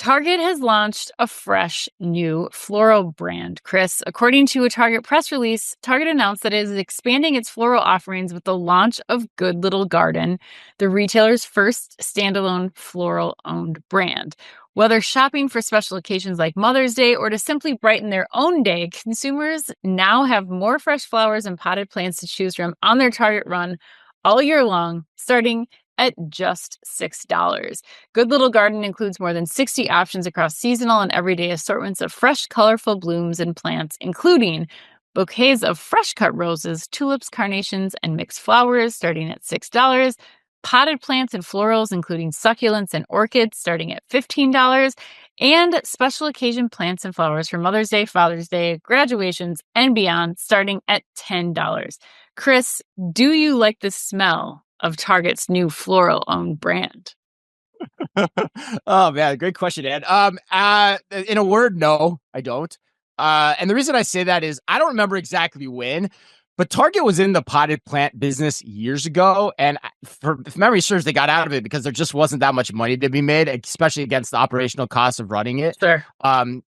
Target has launched a fresh new floral brand, Chris. According to a Target press release, Target announced that it is expanding its floral offerings with the launch of Good Little Garden, the retailer's first standalone floral-owned brand. Whether shopping for special occasions like Mother's Day or to simply brighten their own day, consumers now have more fresh flowers and potted plants to choose from on their Target run all year long, starting at just $6. Good Little Garden includes more than 60 options across seasonal and everyday assortments of fresh, colorful blooms and plants, including bouquets of fresh-cut roses, tulips, carnations, and mixed flowers starting at $6, potted plants and florals, including succulents and orchids, starting at $15, and special occasion plants and flowers for Mother's Day, Father's Day, graduations, and beyond, starting at $10. Chris, do you like the smell of Target's new floral-owned brand? Oh man, great question, Ed. In a word, no, I don't. And the reason I say that is I don't remember exactly when, but Target was in the potted plant business years ago, and if memory serves, they got out of it because there just wasn't that much money to be made, especially against the operational costs of running it. Sure.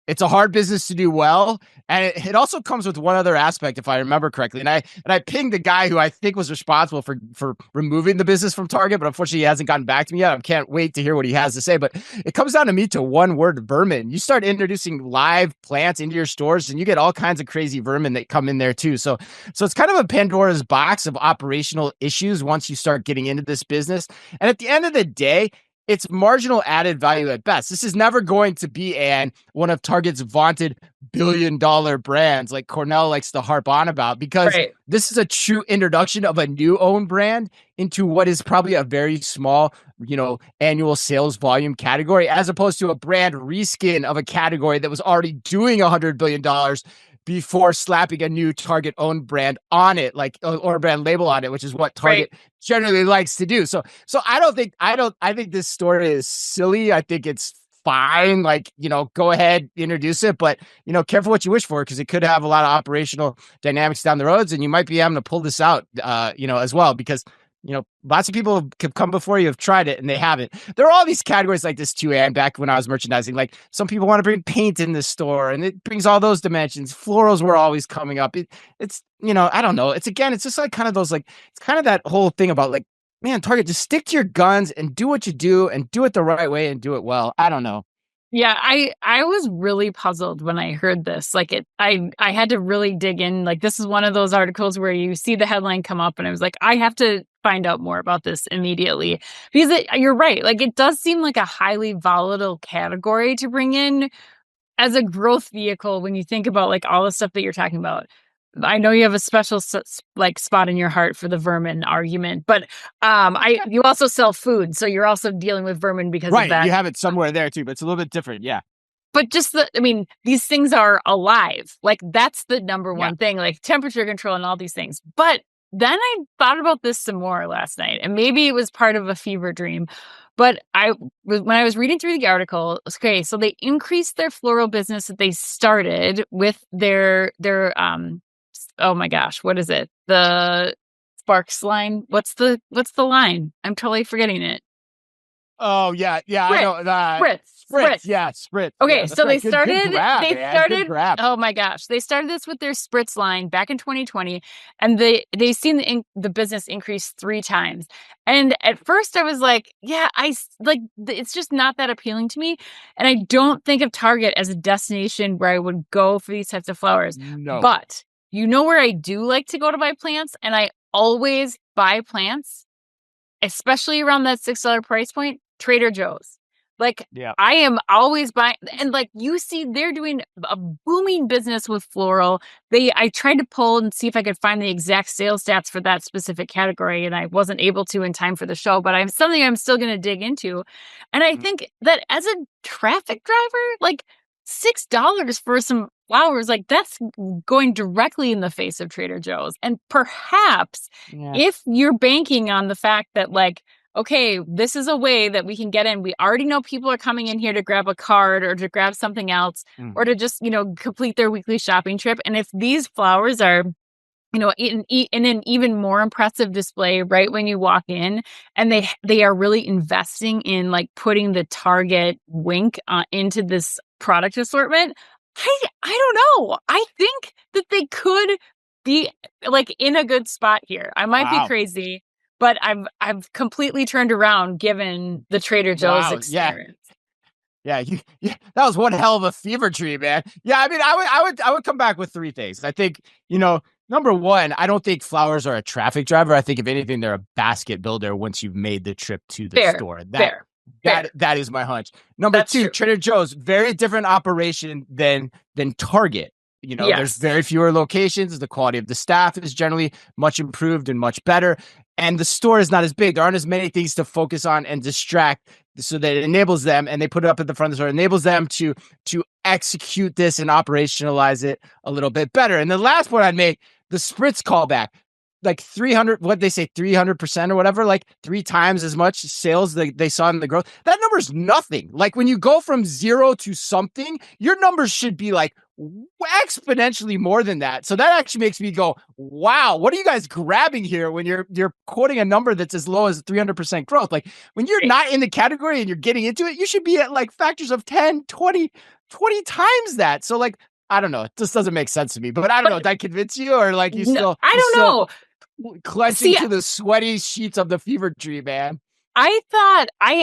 It's a hard business to do well, and it also comes with one other aspect, if I remember correctly. And I pinged the guy who I think was responsible for removing the business from Target, but unfortunately he hasn't gotten back to me yet. I can't wait to hear what he has to say. But it comes down to me to one word: vermin. You start introducing live plants into your stores, and you get all kinds of crazy vermin that come in there too. So it's kind of a Pandora's box of operational issues once you start getting into this business. And at the end of the day, it's marginal added value at best. This is never going to be one of Target's vaunted billion-dollar brands like Cornell likes to harp on about, because This is a true introduction of a new own brand into what is probably a very small, annual sales volume category, as opposed to a brand reskin of a category that was already doing $100 billion before slapping a new Target owned brand on it, or a brand label on it, which is what Target generally likes to do. So I think this story is silly. I think it's fine. Go ahead, introduce it, but careful what you wish for, because it could have a lot of operational dynamics down the roads, and you might be having to pull this out, as well, because lots of people have come before you have tried it and they haven't. There are all these categories like this too, and back when I was merchandising, like some people want to bring paint in the store, and it brings all those dimensions. Florals were always coming up. It's I don't know. It's just like kind of those, it's kind of that whole thing about man, Target, just stick to your guns and do what you do and do it the right way and do it well. I don't know. Yeah, I was really puzzled when I heard this. I had to really dig in. This is one of those articles where you see the headline come up and I was like, I have to find out more about this immediately, because you're right. It does seem like a highly volatile category to bring in as a growth vehicle when you think about all the stuff that you're talking about. I know you have a special spot in your heart for the vermin argument, but you also sell food, so you're also dealing with vermin because of that. You have it somewhere there too, but it's a little bit different, yeah. But these things are alive. That's the number one thing, temperature control and all these things. But then I thought about this some more last night, and maybe it was part of a fever dream. But when I was reading through the article, okay, so they increased their floral business that they started with their oh my gosh, what is it? The Sparks line. What's the line? I'm totally forgetting it. Oh yeah, Spritz. I know that. Spritz. Yeah, Spritz. Okay, yeah, so right. they started. Good grab. Oh my gosh, they started this with their Spritz line back in 2020, and they've seen the business increase 3 times. And at first, I was like, yeah, it's just not that appealing to me, and I don't think of Target as a destination where I would go for these types of flowers. No, but where I do like to go to buy plants, and I always buy plants, especially around that $6 price point, Trader Joe's. I am always buying, and you see, they're doing a booming business with floral. I tried to pull and see if I could find the exact sales stats for that specific category, and I wasn't able to in time for the show, but I'm still going to dig into. And I think that as a traffic driver, $6 for some flowers, that's going directly in the face of Trader Joe's. And perhaps if you're banking on the fact that okay, this is a way that we can get in. We already know people are coming in here to grab a card or to grab something else or to just, complete their weekly shopping trip. And if these flowers are in an even more impressive display right when you walk in, and they are really investing in like putting the Target wink into this product assortment. I don't know. I think that they could be like in a good spot here. I might be Wow. crazy, but I've completely turned around given the Trader Joe's Wow. Yeah. experience. Yeah, yeah, that was one hell of a fever dream, man. Yeah, I mean, I would come back with three things. I think, number one, I don't think flowers are a traffic driver. I think if anything, they're a basket builder once you've made the trip to the Fair, store. That fair, that fair. that is my hunch. Number That's two, true. Trader Joe's, very different operation than Target. There's Yes. very fewer locations. The quality of the staff is generally much improved and much better. And the store is not as big. There aren't as many things to focus on and distract, so that it enables them, and they put it up at the front of the store, enables them to execute this and operationalize it a little bit better. And the last point I'd make, the spritz callback, like 300, what they say, 300% or whatever, like 3 times as much sales they saw in the growth. That number's nothing. Like when you go from zero to something, your numbers should be like exponentially more than that. So that actually makes me go, wow, what are you guys grabbing here when you're quoting a number that's as low as 300% growth? Like when you're not in the category and you're getting into it, you should be at like factors of 10, 20 times that. So like, I don't know. It just doesn't make sense to me. But I don't know. Did I convince you, or like No, you I don't still know. clenching See, to the sweaty sheets of the fever dream, man? I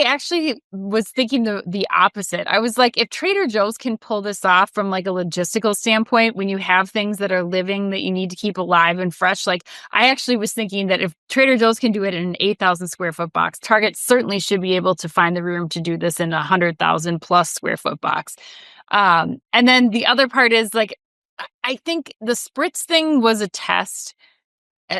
actually was thinking the opposite. I was like, if Trader Joe's can pull this off from like a logistical standpoint, when you have things that are living that you need to keep alive and fresh, like I actually was thinking that if Trader Joe's can do it in an 8,000 square foot box, Target certainly should be able to find the room to do this in a 100,000 plus square foot box. And then the other part is like, I think the spritz thing was a test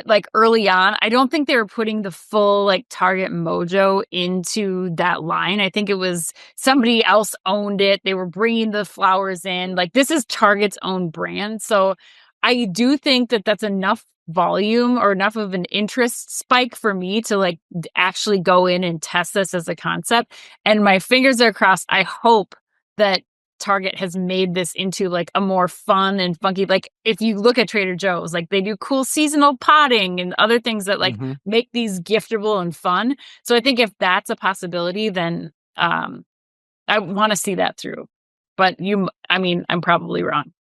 like early on. I don't think they were putting the full like Target mojo into that line. I think it was somebody else owned it. They were bringing the flowers in. Like this is Target's own brand. So I do think that that's enough volume or enough of an interest spike for me to like actually go in and test this as a concept. And my fingers are crossed. I hope that Target has made this into like a more fun and funky, like if you look at Trader Joe's, like they do cool seasonal potting and other things that like Mm-hmm. make these giftable and fun. So I think if that's a possibility, then I want to see that through. But I mean, I'm probably wrong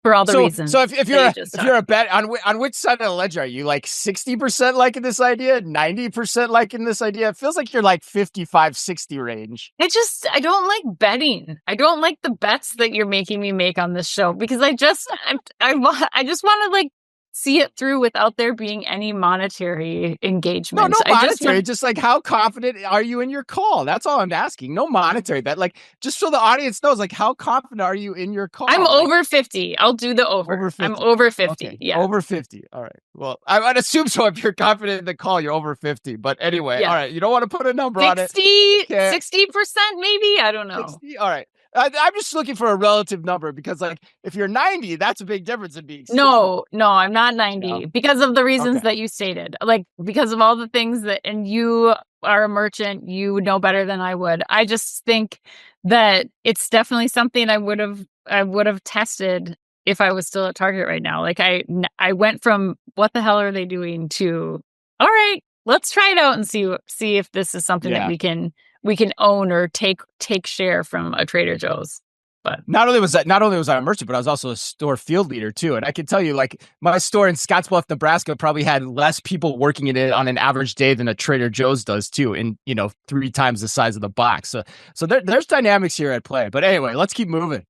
for all the So reasons if that you're you a, just if talked. you're a bet on which side of the ledger are you? Like 60% liking this idea, 90% liking this idea? It feels like you're like 55-60 range. I don't like betting. I don't like the bets that you're making me make on this show because I just want to like see it through without there being any monetary No, engagement. no I just monetary. want Just like how confident are you in your call? That's all I'm asking. No monetary bet. Like just so the audience knows, like how confident are you in your I'm call? Like over 50. I'll do the over. over I'm 50. over 50. Okay, Yeah. over 50. All right. Well, I'd assume so if you're confident in the call, you're over 50. But anyway, Yeah. all right. You don't want to put a number on it. 60, Okay. 60% maybe. I don't know. 60. All right. I'm just looking for a relative number because, like, if you're 90, that's a big difference in being 60. No, I'm not No. 90 because of the reasons Okay. that you stated. Like because of all the things that, and you are a merchant, you would know better than I would. I just think that it's definitely something I would have tested if I was still at Target right now. Like I went from what the hell are they doing to all right, let's try it out and see if this is something that Yeah. we can own or take share from a Trader Joe's. But Not only was I a merchant, but I was also a store field leader too. And I can tell you, like, my store in Scottsbluff, Nebraska, probably had less people working in it on an average day than a Trader Joe's does too, in 3 times the size of the box. So there's dynamics here at play. But anyway, let's keep moving.